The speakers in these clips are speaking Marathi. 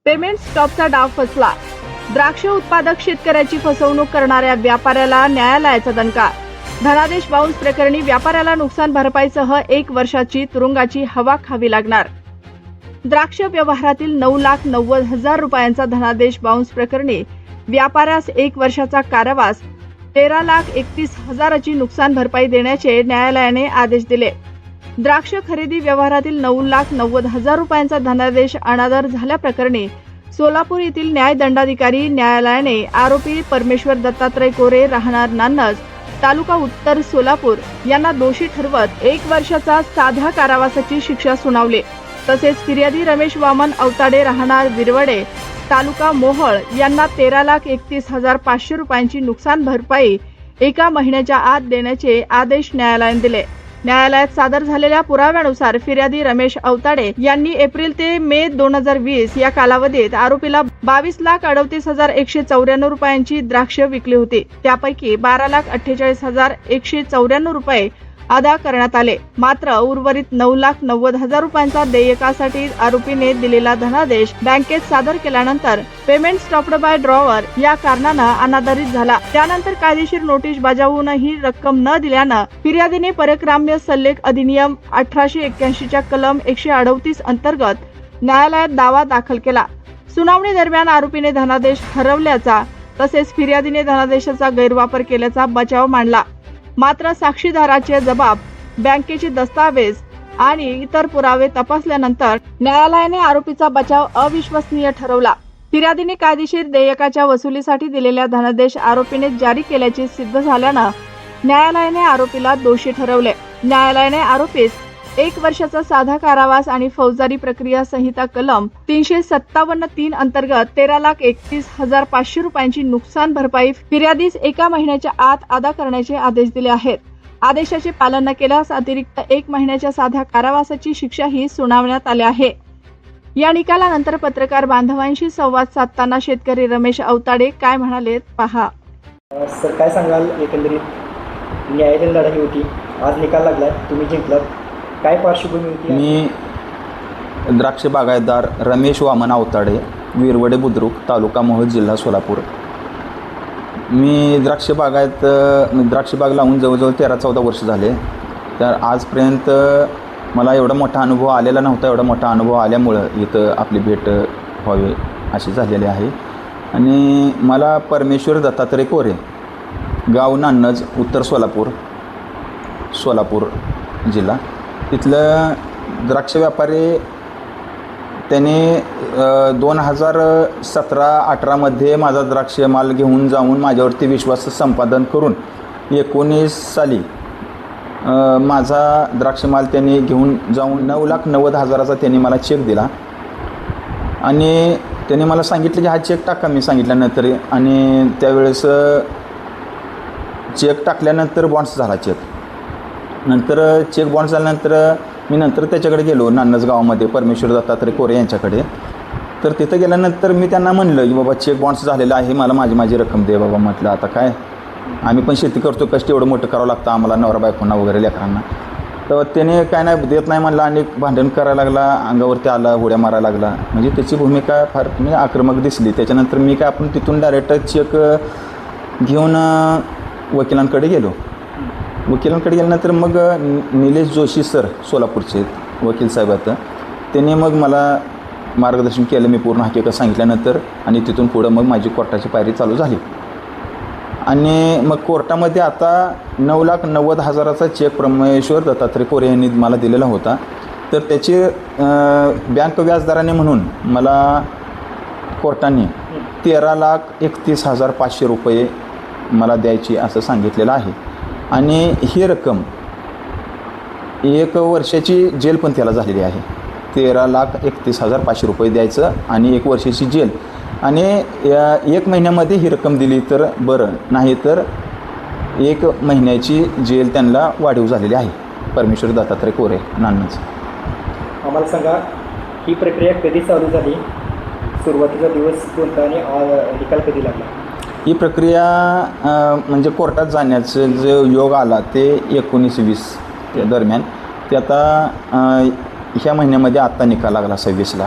पेमेंट स्टॉपचा डाव फसला. द्राक्ष उत्पादक शेतकऱ्याची फसवणूक करणाऱ्या व्यापाऱ्याला न्यायालयाचा दणका. धनादेश बाउन्स प्रकरणी व्यापाऱ्याला नुकसान भरपाईसह 1 वर्षाची तुरुंगाची हवा खावी लागणार. द्राक्ष व्यवहारातील 9,90,000 रुपयांचा धनादेश बाउन्स प्रकरणी व्यापाऱ्यास 1 वर्षाचा कारावास, 13,31,000ची नुकसान भरपाई देण्याचे न्यायालयाने आदेश दिले. द्राक्ष खरेदी व्यवहारातील 9,90,000 रुपयांचा धनादेश अनादर झाल्याप्रकरणी सोलापूर येथील न्यायदंडाधिकारी न्यायालयाने आरोपी परमेश्वर दत्तात्रय कोरे, राहणार नान्नज, तालुका उत्तर सोलापूर यांना दोषी ठरवत 1 वर्षाचा साध्या कारावासाची शिक्षा सुनावली. तसेच फिर्यादी रमेश वामन अवताडे, राहणार विरवडे, तालुका मोहोळ यांना 13,31,500 रुपयांची नुकसान भरपाई 1 महिन्याच्या आत देण्याचे आदेश न्यायालयाने दिले. न्यायालयात सादर झालेल्या पुराव्यानुसार फिर्यादी रमेश अवताडे यांनी एप्रिल ते मे 2020 या कालावधीत आरोपीला 22,38,194 रुपयांची द्राक्ष विकली होती. त्यापैकी 12,48,194 रुपये अदा करण्यात आले. मात्र उर्वरित 9,90,000 रुपयांचा देयकासाठी आरोपीने दिलेला धनादेश बँकेत सादर केल्यानंतर पेमेंट स्टॉप्ड बाय ड्रॉवर या कारणानं अनादरित झाला. त्यानंतर कायदेशीर नोटीस बजावूनही रक्कम न दिल्यानं फिर्यादीने परक्राम्य सल्लेख अधिनियम 1881च्या कलम 138 अंतर्गत न्यायालयात दावा दाखल केला. सुनावणी दरम्यान आरोपीने धनादेश हरवल्याचा तसेच फिर्यादीने धनादेशाचा गैरवापर केल्याचा बचाव मांडला. मात्र साक्षीदाराचे जबाब, बँकेचे दस्तावेज आणि इतर पुरावे तपासल्यानंतर न्यायालयाने आरोपीचा बचाव अविश्वसनीय ठरवला. फिर्यादीने कायदेशीर देयकाच्या वसुलीसाठी दिलेला धनादेश आरोपीने जारी केल्याचे सिद्ध झाल्यानं न्यायालयाने आरोपीला दोषी ठरवले. न्यायालयाने आरोपीस 1 वर्षाचा साधा कारावास आणि फौजदारी प्रक्रिया संहिता कलम 357(3) अंतर्गत 13,31,500 रुपयांची नुकसान भरपाई फिर्यादीस 1 महिन्याच्या आत अदा करण्याचे आदेश दिले आहेत. आदेशाचे पालन न केल्यास अतिरिक्त 1 महिन्याच्या साध्या कारावासाची शिक्षाही सुनावण्यात आली आहे. या निकालानंतर पत्रकार बांधवांशी संवाद साधताना शेतकरी रमेश अवताडे काय म्हणाले पहा. सर, काय सांगाल? एकंदरीत न्यायालयीन लढाई होती, आज निकाल लागला, तुम्ही जिंकलात, काय पार्श्वभूमी होती? मी द्राक्ष बागायतदार रमेश वामन अवताडे, विरवडे बुद्रुक, तालुका मोहोळ, जिल्हा सोलापूर. मी द्राक्ष बाग लावून जवळजवळ 13-14 वर्ष झाले. तर आजपर्यंत मला एवढा मोठा अनुभव आलेला नव्हता. एवढा मोठा अनुभव आल्यामुळं इथं आपली भेट व्हावी अशी झालेली आहे. आणि मला परमेश्वर दत्तात्रय कोरे, गाव नान्नज, उत्तर सोलापूर जिल्हा, तिथलं द्राक्ष व्यापारी त्याने 2017-18 मध्ये माझा द्राक्ष माल घेऊन जाऊन माझ्यावरती विश्वास संपादन करून 19 साली माझा द्राक्ष माल त्यांनी घेऊन जाऊन 9,90,000चा त्यांनी मला चेक दिला. आणि त्यांनी मला सांगितलं की हा चेक टाका. मी सांगितल्यानंतर आणि त्यावेळेस चेक टाकल्यानंतर बॉन्ड्स झाला. नंतर चेक बॉन्ड झाल्यानंतर मी त्याच्याकडे गेलो नान्नज गावामध्ये परमेश्वर दत्तात्रय कोरे यांच्याकडे. तर तिथं गेल्यानंतर मी त्यांना म्हणलं की बाबा चेक बॉन्ड्स झालेला आहे, मला माझी रक्कम दे बाबा. म्हटलं आता काय, आम्ही पण शेती करतो, कष्ट एवढं मोठं करावं लागतं आम्हाला, नवरा बायकोंना वगैरे लेकरांना. तर त्याने काय नाही देत नाही म्हणलं आणि भांडण करायला लागला, अंगावरती आला, होड्या मारायला लागला. म्हणजे त्याची भूमिका फार म्हणजे आक्रमक दिसली. त्याच्यानंतर मी काय आपण तिथून डायरेक्ट चेक घेऊन वकिलांकडे गेलो. वकिलांकडे गेल्यानंतर मग निलेश जोशी सर, सोलापूरचे वकील साहेब आहेत, त्यांनी मग मला मार्गदर्शन केलं. मी पूर्ण हकीकत सांगितल्यानंतर आणि तिथून पुढं मग माझी कोर्टाची पायरी चालू झाली. आणि मग कोर्टामध्ये आता 9,90,000चा चेक परमेश्वर दत्तात्रय कोरे यांनी मला दिलेला होता. तर त्याचे बँक व्याजदराने म्हणून मला कोर्टाने 13,31,500 रुपये मला द्यायची असं सांगितलेलं आहे. आणि ही रक्कम 1 वर्षाची जेल पण त्याला झालेली आहे. 13,31,500 रुपये द्यायचं आणि 1 वर्षाची जेल. आणि 1 महिन्यामध्ये ही रक्कम दिली तर बरं, नाही तर 1 महिन्याची जेल त्यांना वाढीव झालेली आहे. परमेश्वर दत्तात्रय कोरे, नान्नज. आम्हाला सांगा, ही प्रक्रिया कधी चालू झाली, सुरुवातीचा दिवस कोणता आणि निकाल कधी लागला? ही प्रक्रिया म्हणजे कोर्टात जाण्याचं जो योग आला ते 19-20 दरम्यान. ते आता ह्या महिन्यामध्ये आत्ता निकाल लागला 26ला.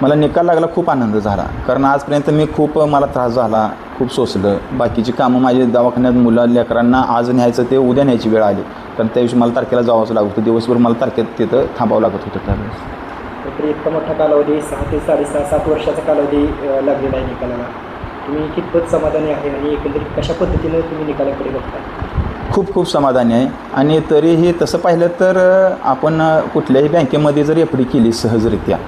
मला निकाल लागला खूप आनंद झाला, कारण आजपर्यंत मी खूप मला त्रास झाला, खूप सोसलं. बाकीची कामं माझी दवाखान्यात मुलं लेकरांना आज न्यायचं ते उद्या न्यायची वेळ आली, कारण त्या दिवशी मला तारखेला जावंच लागत होतं. दिवसभर मला तारखेत तिथं थांबावं लागत होतं त्यावेळेस. तरी इतका मोठा कालावधी 6 ते 6.5-7 वर्षाचा कालावधी लागलेला आहे निकालाला. तुम्ही कितपत समाधानी आहे आणि एकंदरीत कशा पद्धतीनं तुम्ही निकालाकडे बघताय? खूप खूप समाधानी आहे. आणि तरीही तसं पाहिलं तर आपण कुठल्याही बँकेमध्ये जर एफ डी केली सहजरित्या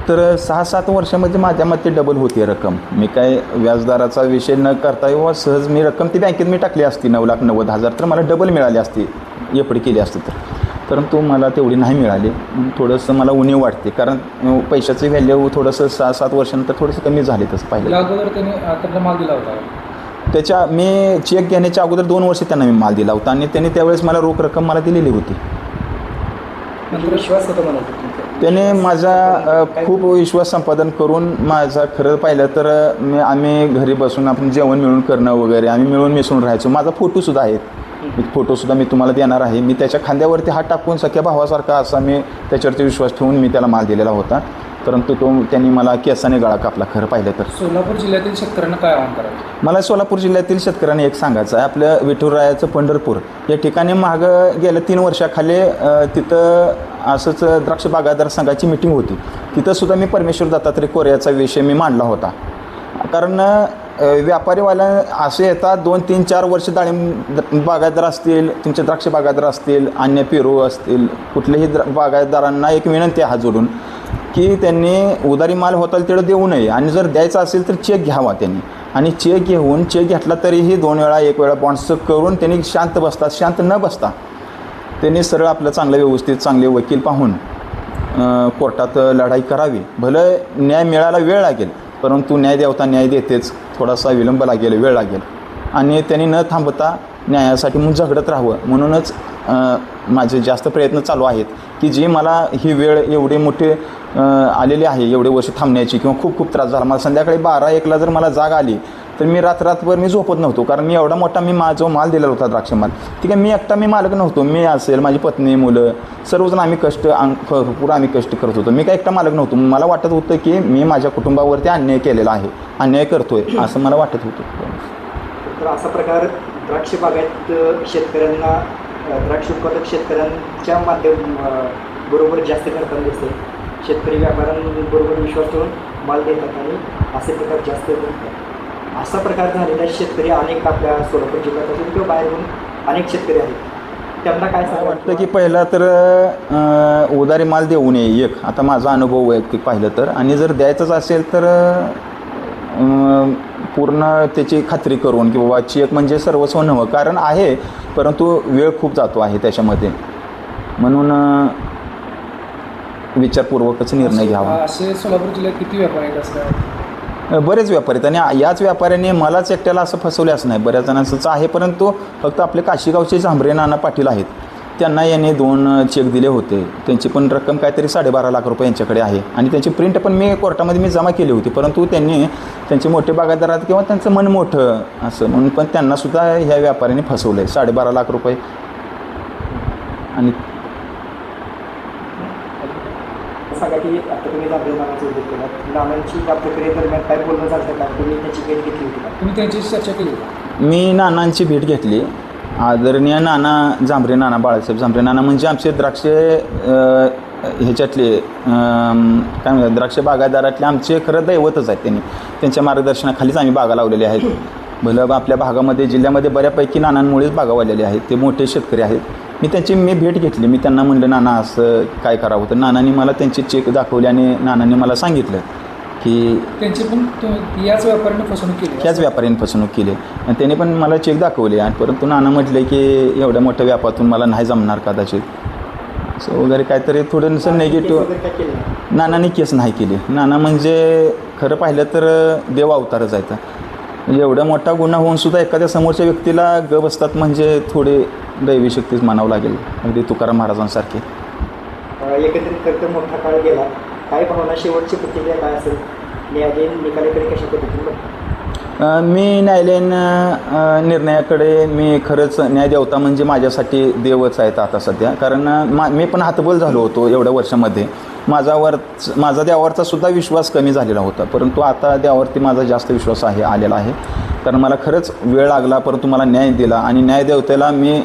तर 6-7 वर्षामध्ये माझ्या मते डबल होते रक्कम. मी काय व्याजदराचा विषय न करता किंवा सहज मी रक्कम ती बँकेत मी टाकली असती 9,90,000 तर मला डबल मिळाली असती एफ डी केली असती तर. परंतु मला तेवढी नाही मिळाली. थोडंसं मला उणीव वाटते, कारण पैशाचं व्हॅल्यू थोडंसं 6-7 वर्षानंतर थोडंसं कमी झाले तसं पाहिलं. अगोदर त्याने त्यांना माल दिला होता. त्याच्या मी चेक घेण्याच्या अगोदर 2 वर्ष त्यांना मी माल दिला होता आणि त्यांनी त्यावेळेस मला रोख रक्कम मला दिलेली होती. म्हणजे विश्वास होता म्हणायचं तुमचा? त्याने माझा खूप विश्वास संपादन करून माझा खरं पाहिलं तर आम्ही घरी बसून आपण जेवण मिळून करणं वगैरे आम्ही मिळून मिसळून राहायचो. माझा फोटोसुद्धा आहेत, फोटोसुद्धा मी तुम्हाला देणार आहे. मी त्याच्या खांद्यावरती हात टाकून सख्या भावासारखा असा मी त्याच्यावरती विश्वास ठेवून मी त्याला माल दिलेला होता. परंतु त्यांनी मला केसाने गळा कापला खरं पाहिलं तर. सोलापूर जिल्ह्यातील शेतकऱ्यांना काय आवाहन करायचं? मला सोलापूर जिल्ह्यातील शेतकऱ्यांना एक सांगायचं आहे, आपलं विठुरायाचं पंढरपूर या ठिकाणी मागं गेल्या 3 वर्षाखाली तिथं असंच द्राक्ष बागायतदार संघाची मिटिंग होती. तिथंसुद्धा मी परमेश्वर दत्तात्रय कोऱ्याचा विषय मी मांडला होता. कारण व्यापारीवाल्या असे येतात 2-3-4 वर्ष डाळिंब बागायतदार असतील, तुमचे द्राक्ष बागायतदार असतील, अन्य पेरू असतील, कुठल्याही बागायतदारांना एक विनंती आहे हात जोडून की त्यांनी उधारी माल होता तेवढं देऊ नये आणि जर द्यायचा असेल तर चेक घ्यावा त्यांनी. आणि चेक घेतला तरीही 2 वेळा 1 वेळा बॉन्ड्स करून त्यांनी शांत बसतात. शांत न बसता त्यांनी सरळ आपलं चांगलं व्यवस्थित चांगले वकील पाहून कोर्टात लढाई करावी. भलं न्याय मिळायला वेळ लागेल, परंतु न्याय देवता न्याय देतेच. थोडासा विलंब लागेल, वेळ लागेल आणि त्यांनी न थांबता न्यायासाठी म्हणून झगडत राहावं. म्हणूनच माझे जास्त प्रयत्न चालू आहेत की जी मला ही वेळ एवढी मोठी आलेली आहे, एवढे वर्ष थांबण्याची किंवा खूप खूप त्रास झाला. मला संध्याकाळी 12-1ला जर मला जाग आली तर मी रात्रभर मी झोपत नव्हतो, कारण मी एवढा मोठा माझा माल दिलेला होता द्राक्ष माल. ठीक आहे, मी एकटा मी मालक नव्हतो, मी असेल माझी पत्नी मुलं सर्वजण आम्ही भरपूर आम्ही कष्ट करत होतो. मी काय एकटा मालक नव्हतो. मला वाटत होतं की मी माझ्या कुटुंबावरती अन्याय केलेला आहे, अन्याय करतोय असं मला वाटत होतं. तर असा प्रकार द्राक्ष बागायत शेतकऱ्यांना द्राक्ष उत्पादक शेतकऱ्यांच्या बरोबर जास्त करताना दिसते. शेतकरी व्यापाऱ्यांबरोबर विश्वास ठेवून माल देतात आणि असे प्रकार जास्त करतात. असा प्रकार झालेला शेतकरी अनेक आपल्या सोलापूर जिल्ह्यातून किंवा बाहेरून अनेक शेतकरी आहेत. त्यांना काय सांगा वाटतं की पहिला तर उधारी माल देऊ नये एक. आता माझा अनुभव वैयक्तिक पाहिलं तर, आणि जर द्यायचंच असेल तर पूर्ण त्याची खात्री करून की बाबा चेक म्हणजे सर्वस्व नव्हतं, कारण आहे परंतु वेळ खूप जातो आहे त्याच्यामध्ये. म्हणून विचारपूर्वकच निर्णय घ्यावा. असे सोलापूर जिल्ह्यात किती व्यापारी आहेत असतात? बरेच व्यापारी आहेत आणि याच व्यापाऱ्यांनी मलाच एकट्याला असं फसवले असं नाही, बऱ्याच जणांचंच आहे. परंतु फक्त आपले काशीगावचे झांबरे नाना पाटील आहेत, त्यांना यांनी 2 चेक दिले होते. त्यांची पण रक्कम काहीतरी 12.5 लाख रुपये यांच्याकडे आहे आणि त्यांची प्रिंट पण मी कोर्टामध्ये मी जमा केली होती. परंतु त्यांनी त्यांचे मोठे बागायतदार आहेत किंवा त्यांचं मन मोठं असं म्हणून पण त्यांनासुद्धा ह्या व्यापाऱ्यांनी फसवलं आहे 12.5 लाख रुपये. आणि सांगा की आता तुम्ही झांबरे नानाचा उल्लेख केला, नानांची या प्रक्रियेदरम्यान काय बोलणं झालं का? तुम्ही त्याची भेट घेतली होती का? तुम्ही त्यांच्याशी चर्चा केली होती? मी नानांची भेट घेतली. आदरणीय नाना झांबरे नाना बाळासाहेब झांबरे नाना म्हणजे आमचे द्राक्ष ह्याच्यातले काय म्हणतात द्राक्ष बागायतदारातले आमचे खरं दैवतच आहेत. त्यांच्या मार्गदर्शनाखालीच आम्ही बागा लावलेल्या आहेत. भलं आपल्या भागामध्ये जिल्ह्यामध्ये बऱ्यापैकी नानांमुळेच बागा वाढलेल्या आहेत. ते मोठे शेतकरी आहेत. मी भेट घेतली. मी त्यांना म्हणलं नाना असं काय करावं, तर नानांनी मला त्यांचे चेक दाखवले आणि नानांनी मला सांगितलं की त्यांची पण याच व्यापाऱ्याने फसवणूक केली. ह्याच व्यापाऱ्याने फसवणूक केली आणि त्याने पण मला चेक दाखवले. आणि परंतु नाना म्हटले की एवढ्या मोठ्या व्यापारातून मला नाही जमणार कदाचित असं वगैरे काहीतरी थोडंसं नेगेटिव्ह. नानांनी केस नाही केली. नाना म्हणजे खरं पाहिलं तर देव अवतारच आहेत. म्हणजे एवढा मोठा गुन्हा होऊन सुद्धा एखाद्या समोरच्या व्यक्तीला ग बसतात म्हणजे थोडे दैवी शक्तीच मानावं लागेल, अगदी तुकाराम महाराजांसारखे. एकंदरीत तर मोठा काळ गेला, काय भावना शेवटची प्रतिक्रिया काय असेल? न्यायालयीन निकालाकडे कशा पद्धतीने? मी न्यायालयीन निर्णयाकडे मी खरंच न्यायदेवता म्हणजे माझ्यासाठी देवच आहेत आता सध्या. कारण मी पण हातबल झालो होतो एवढ्या वर्षामध्ये. माझा देवावरचा सुद्धा विश्वास कमी झालेला होता, परंतु आता देवावरती माझा जास्त विश्वास आलेला आहे. कारण मला खरंच वेळ लागला, परंतु मला न्याय दिला आणि न्यायदेवतेला मी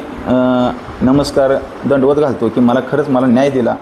नमस्कार दंडवत घालतो की मला खरंच न्याय दिला.